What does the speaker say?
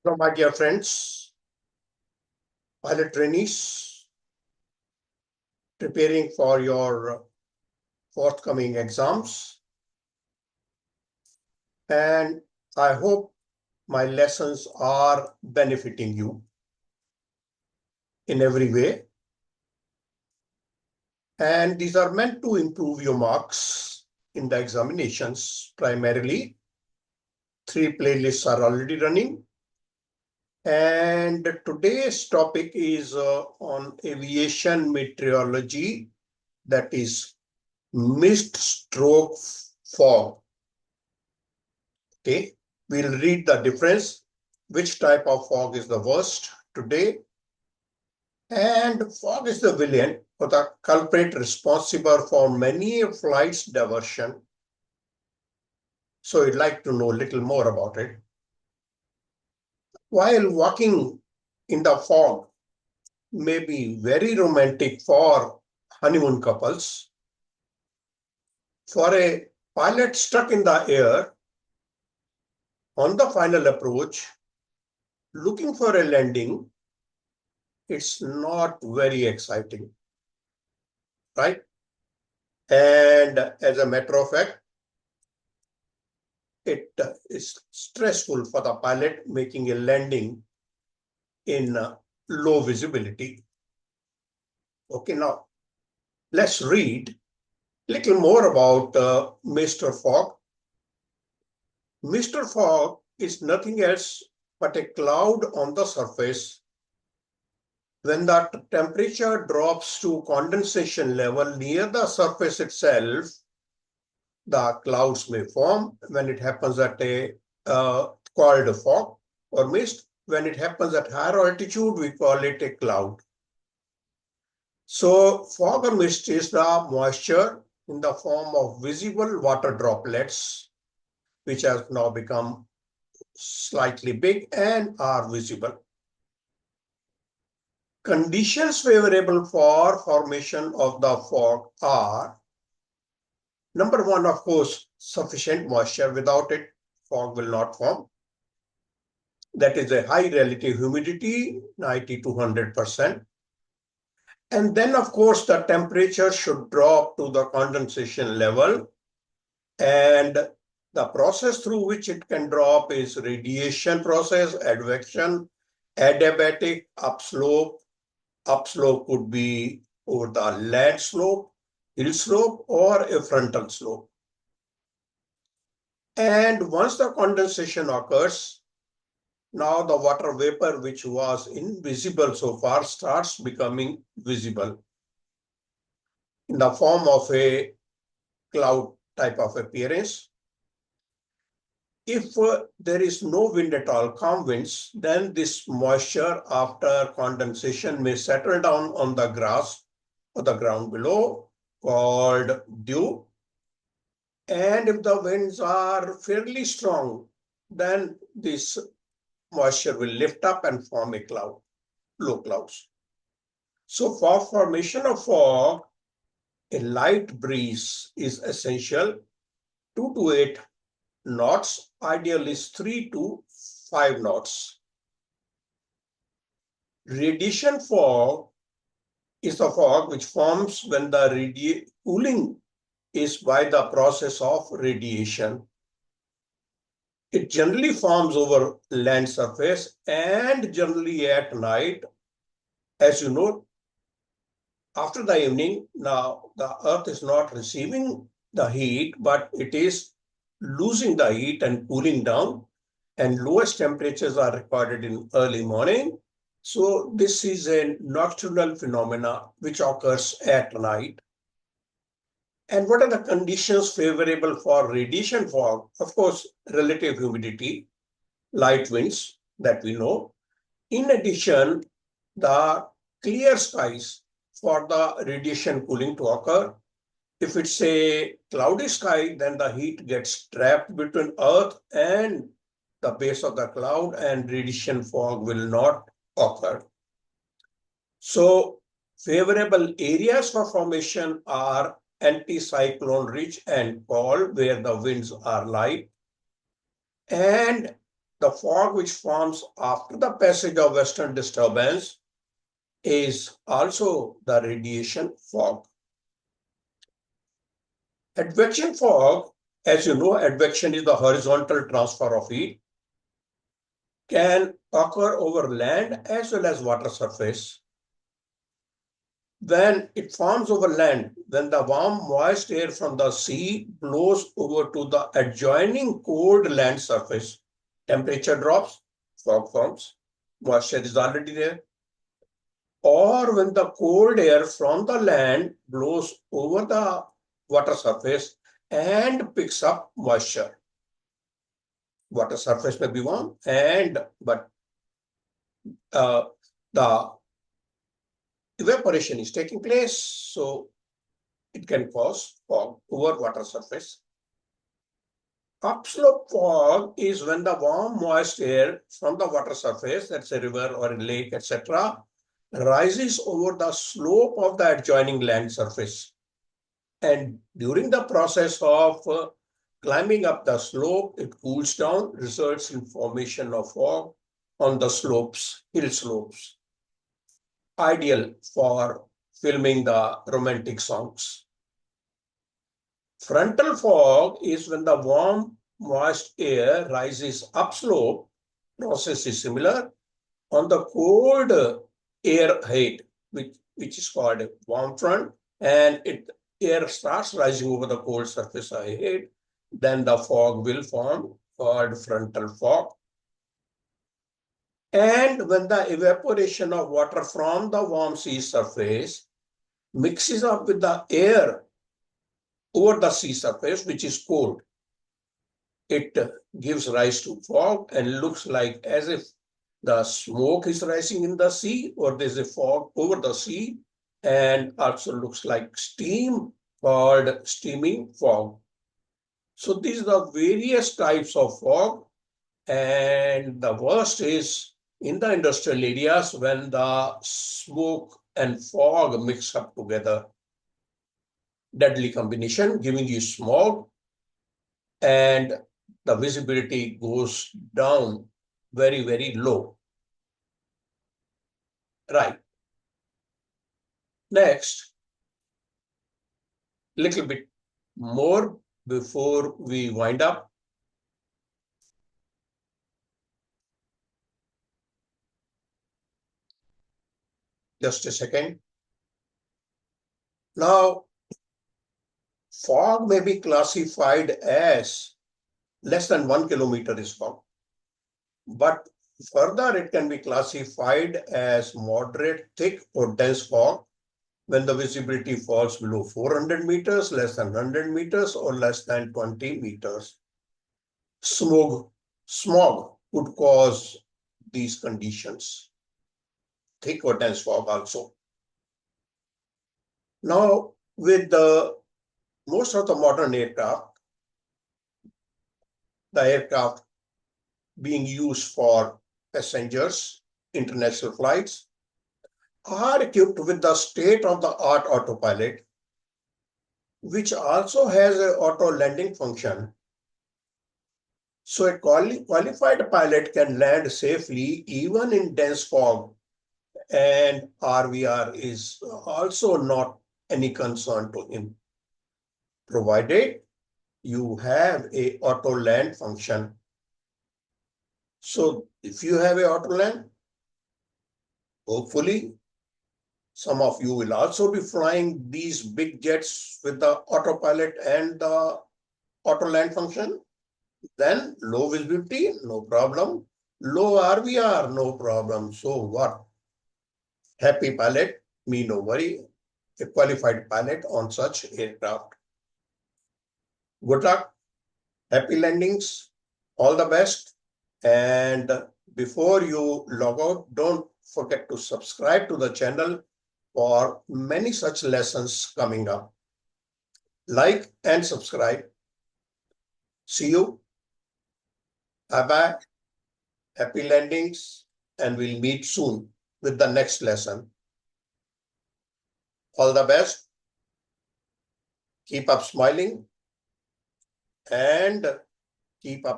So, my dear friends, pilot trainees, preparing for your forthcoming exams. And I hope my lessons are benefiting you in every way. And these are meant to improve your marks in the examinations primarily. 3 playlists are already running. And today's topic is on aviation meteorology, that is mist stroke fog. Okay, we'll read the difference, which type of fog is the worst today. And fog is the villain or the culprit responsible for many flights diversion. So you'd like to know a little more about it. While walking in the fog may be very romantic for honeymoon couples, for a pilot stuck in the air on the final approach, looking for a landing, it's not very exciting, right? And as a matter of fact, it is stressful for the pilot making a landing in low visibility. Okay, now let's read a little more about Mr. Fog. Mr. Fog is nothing else but a cloud on the surface. When the temperature drops to condensation level near the surface itself, the clouds may form. When it happens at a called a fog or mist. When it happens at higher altitude, we call it a cloud. So fog or mist is the moisture in the form of visible water droplets, which have now become slightly big and are visible. Conditions favorable for formation of the fog are: number one, of course, sufficient moisture. Without it, fog will not form. That is a high relative humidity, 90 to 100%. And then, of course, the temperature should drop to the condensation level. And the process through which it can drop is radiation process, advection, adiabatic, upslope. Upslope could be over the land slope, hill slope, or a frontal slope. And once the condensation occurs, now the water vapor, which was invisible so far, starts becoming visible in the form of a cloud type of appearance. If there is no wind at all, calm winds, then this moisture after condensation may settle down on the grass or the ground below, called dew. And if the winds are fairly strong, then this moisture will lift up and form a cloud, low clouds. So for formation of fog, a light breeze is essential. 2 to 8 knots, ideally 3 to 5 knots. Radiation fog is the fog which forms when the cooling is by the process of radiation. It generally forms over land surface and generally at night. As you know, after the evening, now the earth is not receiving the heat, but it is losing the heat and cooling down, and lowest temperatures are recorded in early morning. So this is a nocturnal phenomena which occurs at night. And what are the conditions favorable for radiation fog? Of course, relative humidity, light winds that we know. In addition, the clear skies for the radiation cooling to occur. If it's a cloudy sky, then the heat gets trapped between Earth and the base of the cloud, and radiation fog will not occur. So favorable areas for formation are anticyclone rich and cold, where the winds are light, and the fog which forms after the passage of western disturbance is also the radiation fog. Advection fog, as you know, advection is the horizontal transfer of heat, can occur over land as well as water surface. When it forms over land, when the warm, moist air from the sea blows over to the adjoining cold land surface, temperature drops, fog forms, moisture is already there. Or when the cold air from the land blows over the water surface and picks up moisture. Water surface may be warm, but the evaporation is taking place, so it can cause fog over water surface. Upslope fog is when the warm, moist air from the water surface, that's a river or a lake, etc., rises over the slope of the adjoining land surface. And during the process of climbing up the slope, it cools down, results in formation of fog on the slopes, hill slopes. Ideal for filming the romantic songs. Frontal fog is when the warm, moist air rises upslope. Process is similar on the cold air height, which is called warm front, and air starts rising over the cold surface height. Then the fog will form, called frontal fog. And when the evaporation of water from the warm sea surface mixes up with the air over the sea surface, which is cold, it gives rise to fog and looks like as if the smoke is rising in the sea, or there's a fog over the sea, and also looks like steam, called steaming fog. So these are the various types of fog, and the worst is in the industrial areas when the smoke and fog mix up together. Deadly combination, giving you smog, and the visibility goes down very, very low. Right. Next, little bit more before we wind up. Just a second. Now, fog may be classified as less than 1 kilometer is fog, but further it can be classified as moderate, thick, or dense fog when the visibility falls below 400 meters, less than 100 meters, or less than 20 meters. Smog could cause these conditions, thick or dense fog also. Now, with most of the modern aircraft, the aircraft being used for passengers, international flights, are equipped with the state-of-the-art autopilot, which also has an auto landing function. So a qualified pilot can land safely even in dense fog, and RVR is also not any concern to him, provided you have a auto land function. So if you have a auto land, hopefully some of you will also be flying these big jets with the autopilot and the auto land function. Then low visibility, no problem. Low RVR, no problem. So what? Happy pilot, me no worry. A qualified pilot on such aircraft. Good luck. Happy landings. All the best. And before you log out, don't forget to subscribe to the channel for many such lessons coming up. Like and subscribe. See you. Bye-bye. Happy landings. And we'll meet soon with the next lesson. All the best. Keep up smiling and keep up